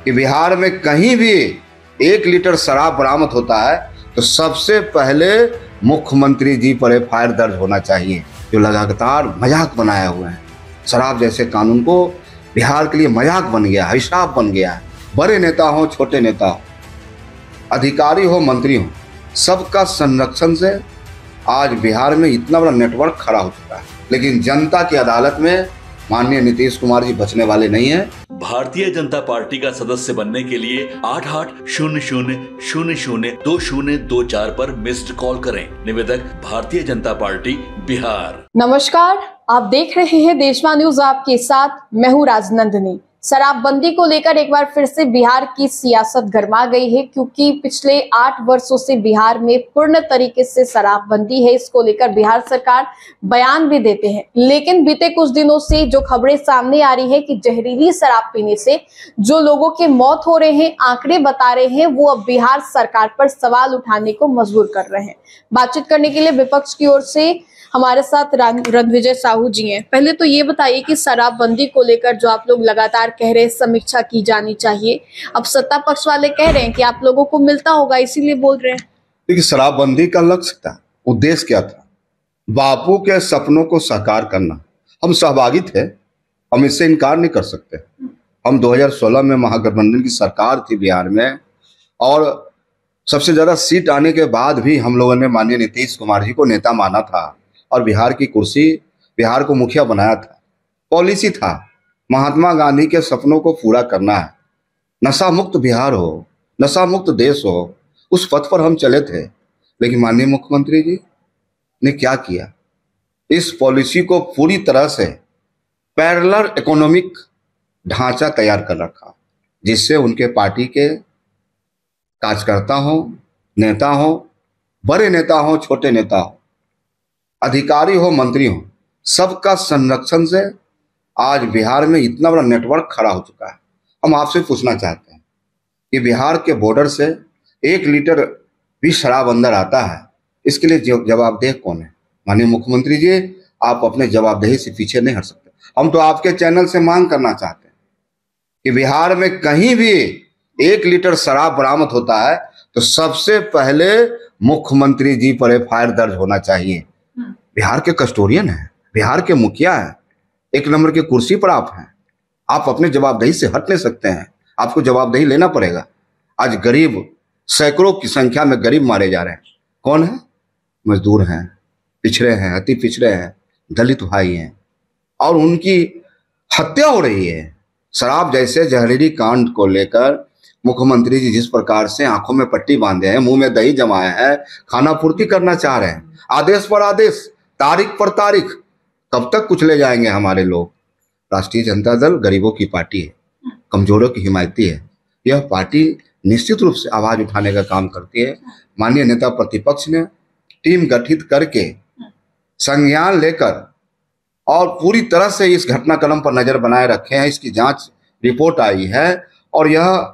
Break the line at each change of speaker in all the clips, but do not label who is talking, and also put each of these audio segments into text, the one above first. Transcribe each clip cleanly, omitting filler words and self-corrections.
कि बिहार में कहीं भी 1 लीटर शराब बरामद होता है तो सबसे पहले मुख्यमंत्री जी पर FIR दर्ज होना चाहिए, जो लगातार मजाक बनाए हुए हैं। शराब जैसे कानून को बिहार के लिए मजाक बन गया, हिसाब बन गया है। बड़े नेता हो, छोटे नेता हो, अधिकारी हो, मंत्री हो, सबका संरक्षण से आज बिहार में इतना बड़ा नेटवर्क खड़ा हो चुका है। लेकिन जनता की अदालत में माननीय नीतीश कुमार जी बचने वाले नहीं है।
भारतीय जनता पार्टी का सदस्य बनने के लिए 8800002024 पर मिस्ड कॉल करें। निवेदक भारतीय जनता पार्टी बिहार।
नमस्कार, आप देख रहे हैं देशवा न्यूज, आपके साथ मैं हूं राजनंदिनी। शराबबंदी को लेकर एक बार फिर से बिहार की सियासत गर्मा गई है, क्योंकि पिछले 8 वर्षों से बिहार में पूर्ण तरीके से शराबबंदी है। इसको लेकर बिहार सरकार बयान भी देते हैं, लेकिन बीते कुछ दिनों से जो खबरें सामने आ रही है कि जहरीली शराब पीने से जो लोगों के मौत हो रहे हैं, आंकड़े बता रहे हैं, वो अब बिहार सरकार पर सवाल उठाने को मजबूर कर रहे हैं। बातचीत करने के लिए विपक्ष की ओर से हमारे साथ रणविजय साहू जी हैं। पहले तो ये बताइए कि शराबबंदी को लेकर जो आप लोग लगातार कह रहे हैं समीक्षा की जानी चाहिए, अब सत्ता पक्ष वाले कह रहे हैं कि आप लोगों को मिलता होगा इसीलिए बोल रहे हैं।
देखिए, शराबबंदी का लक्ष्य था, उद्देश्य क्या था? बापू के सपनों को साकार करना। हम सहभागी थे, हम इससे इनकार नहीं कर सकते। हम 2016 में महागठबंधन की सरकार थी बिहार में, और सबसे ज्यादा सीट आने के बाद भी हम लोगों ने माननीय नीतीश कुमार जी को नेता माना था और बिहार की कुर्सी, बिहार को मुखिया बनाया था। पॉलिसी था महात्मा गांधी के सपनों को पूरा करना है, नशा मुक्त बिहार हो, नशा मुक्त देश हो, उस पथ पर हम चले थे। लेकिन माननीय मुख्यमंत्री जी ने क्या किया? इस पॉलिसी को पूरी तरह से पैरेलल इकोनॉमिक ढांचा तैयार कर रखा, जिससे उनके पार्टी के कार्यकर्ता हो, नेता हो, बड़े नेता हो, छोटे नेता हो, अधिकारी हो, मंत्री हो, सबका संरक्षण से आज बिहार में इतना बड़ा नेटवर्क खड़ा हो चुका है। हम आपसे पूछना चाहते हैं कि बिहार के बॉर्डर से 1 लीटर भी शराब अंदर आता है, इसके लिए जवाबदेह कौन है? माननीय मुख्यमंत्री जी, आप अपने जवाबदेही से पीछे नहीं हट सकते। हम तो आपके चैनल से मांग करना चाहते हैं कि बिहार में कहीं भी 1 लीटर शराब बरामद होता है तो सबसे पहले मुख्यमंत्री जी पर FIR दर्ज होना चाहिए। बिहार के कस्टोडियन हैं, बिहार के मुखिया हैं, 1 नंबर की कुर्सी पर आप हैं। आप अपने जवाबदेही से हट नहीं सकते हैं, आपको जवाबदेही लेना पड़ेगा। आज गरीब, सैकड़ों की संख्या में गरीब मारे जा रहे हैं। कौन है? मजदूर हैं, पिछड़े हैं, अति पिछड़े हैं, दलित भाई हैं, और उनकी हत्या हो रही है। शराब जैसे जहरीली कांड को लेकर मुख्यमंत्री जी जिस प्रकार से आंखों में पट्टी बांधे हैं, मुंह में दही जमाए हैं, खाना पूर्ति करना चाह रहे हैं, आदेश पर आदेश, तारीख पर तारीख, कब तक कुचले जाएंगे हमारे लोग? राष्ट्रीय जनता दल गरीबों की पार्टी है, कमजोरों की हिमायती है। यह पार्टी निश्चित रूप से आवाज उठाने का काम करती है। माननीय नेता प्रतिपक्ष ने टीम गठित करके संज्ञान लेकर और पूरी तरह से इस घटनाक्रम पर नजर बनाए रखे हैं। इसकी जांच रिपोर्ट आई है और यह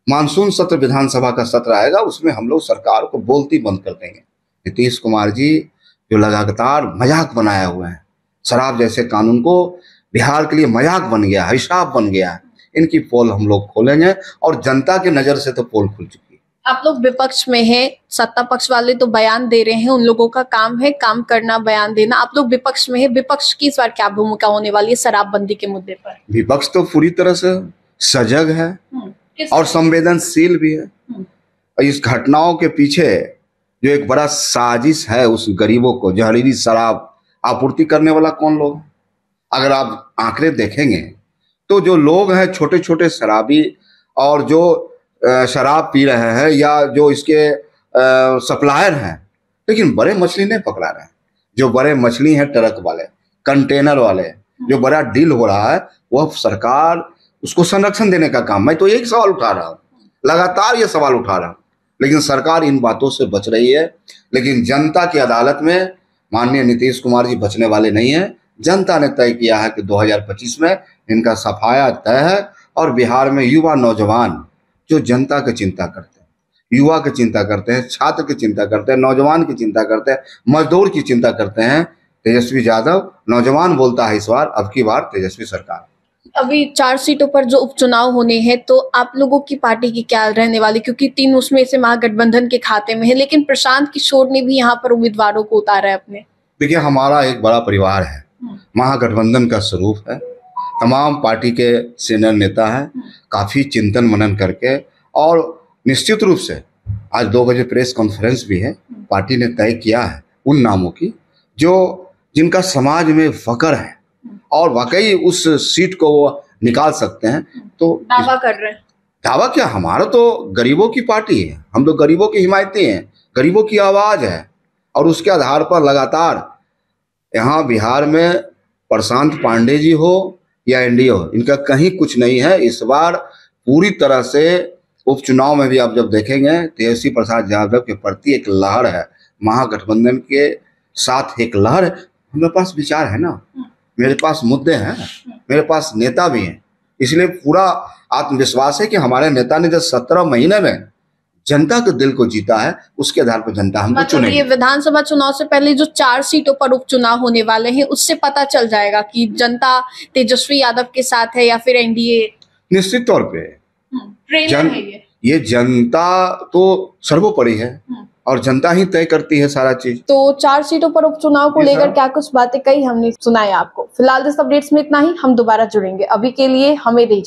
मानसून सत्र, विधानसभा का सत्र आएगा, उसमें हम लोग सरकार को बोलती बंद कर देंगे। नीतीश कुमार जी जो लगातार मजाक बनाए हुए हैं, शराब जैसे कानून को बिहार के लिए मजाक बन गया, हिसाब बन गया है, इनकी पोल हम लोग खोलेंगे और जनता की नजर से तो पोल खुल चुकी है।
आप लोग विपक्ष में हैं, सत्ता पक्ष वाले तो बयान दे रहे हैं, उन लोगों का काम है काम करना, बयान देना। आप लोग विपक्ष में हैं, विपक्ष की इस बार क्या भूमिका होने वाली है शराबबंदी के मुद्दे पर?
विपक्ष तो पूरी तरह से सजग है और संवेदनशील भी है। इस घटनाओं के पीछे जो एक बड़ा साजिश है, उस गरीबों को जहरीली शराब आपूर्ति करने वाला कौन लोग? अगर आप आंकड़े देखेंगे तो जो लोग हैं छोटे छोटे शराबी और जो शराब पी रहे हैं या जो इसके सप्लायर हैं, लेकिन बड़े मछली नहीं पकड़ा रहे हैं। जो बड़े मछली हैं, ट्रक वाले, कंटेनर वाले, जो बड़ा डील हो रहा है, वह सरकार उसको संरक्षण देने का काम। मैं तो एक सवाल उठा रहा हूँ, लगातार ये सवाल उठा रहा हूँ, लेकिन सरकार इन बातों से बच रही है। लेकिन जनता की अदालत में माननीय नीतीश कुमार जी बचने वाले नहीं है। जनता ने तय किया है कि 2025 में इनका सफाया तय है। और बिहार में युवा नौजवान जो जनता की चिंता करते हैं, युवा की चिंता करते हैं, छात्र की चिंता करते हैं, नौजवान की चिंता करते हैं, मजदूर की चिंता करते हैं, तेजस्वी यादव नौजवान बोलता है इस बार, अब की बार तेजस्वी सरकार।
अभी 4 सीटों पर जो उपचुनाव होने हैं, तो आप लोगों की पार्टी की क्या रहने वाली, क्योंकि 3 उसमें से महागठबंधन के खाते में है, लेकिन प्रशांत किशोर ने भी यहाँ पर उम्मीदवारों को उतारा है अपने।
देखिए, हमारा एक बड़ा परिवार है, महागठबंधन का स्वरूप है, तमाम पार्टी के सीनियर नेता हैं, काफ़ी चिंतन मनन करके, और निश्चित रूप से आज 2 बजे प्रेस कॉन्फ्रेंस भी है, पार्टी ने तय किया है उन नामों की जिनका समाज में फकर है और वाकई उस सीट को वो निकाल सकते हैं। तो
दावा कर रहे हैं।
दावा क्या, हमारा तो गरीबों की पार्टी है, हम तो गरीबों की हिमायती हैं, गरीबों की आवाज़ है, और उसके आधार पर लगातार यहाँ बिहार में प्रशांत पांडे जी हो या एनडीए हो, इनका कहीं कुछ नहीं है। इस बार पूरी तरह से उपचुनाव में भी आप जब देखेंगे, तेजस्वी प्रसाद यादव के प्रति एक लहर है, महागठबंधन के साथ एक लहर है। हमारे पास विचार है ना, मेरे पास मुद्दे हैं, मेरे पास नेता भी हैं, इसलिए पूरा आत्मविश्वास है कि हमारे नेता ने जो 17 महीने में जनता के दिल को जीता है, उसके आधार पर जनता हमको
मतलब
चुनेगी।
ये विधानसभा चुनाव से पहले जो 4 सीटों पर उपचुनाव होने वाले हैं, उससे पता चल जाएगा कि जनता तेजस्वी यादव के साथ है या फिर एनडीए।
निश्चित तौर पे
ट्रेलर है
ये जनता तो सर्वोपरि है और जनता ही तय करती है सारा चीज।
तो 4 सीटों पर उपचुनाव को
जी
लेकर
सर।
क्या कुछ बातें कही हमने सुनाया आपको। फिलहाल इस अपडेट्स में इतना ही, हम दोबारा जुड़ेंगे। अभी के लिए हमें दे इजाजत।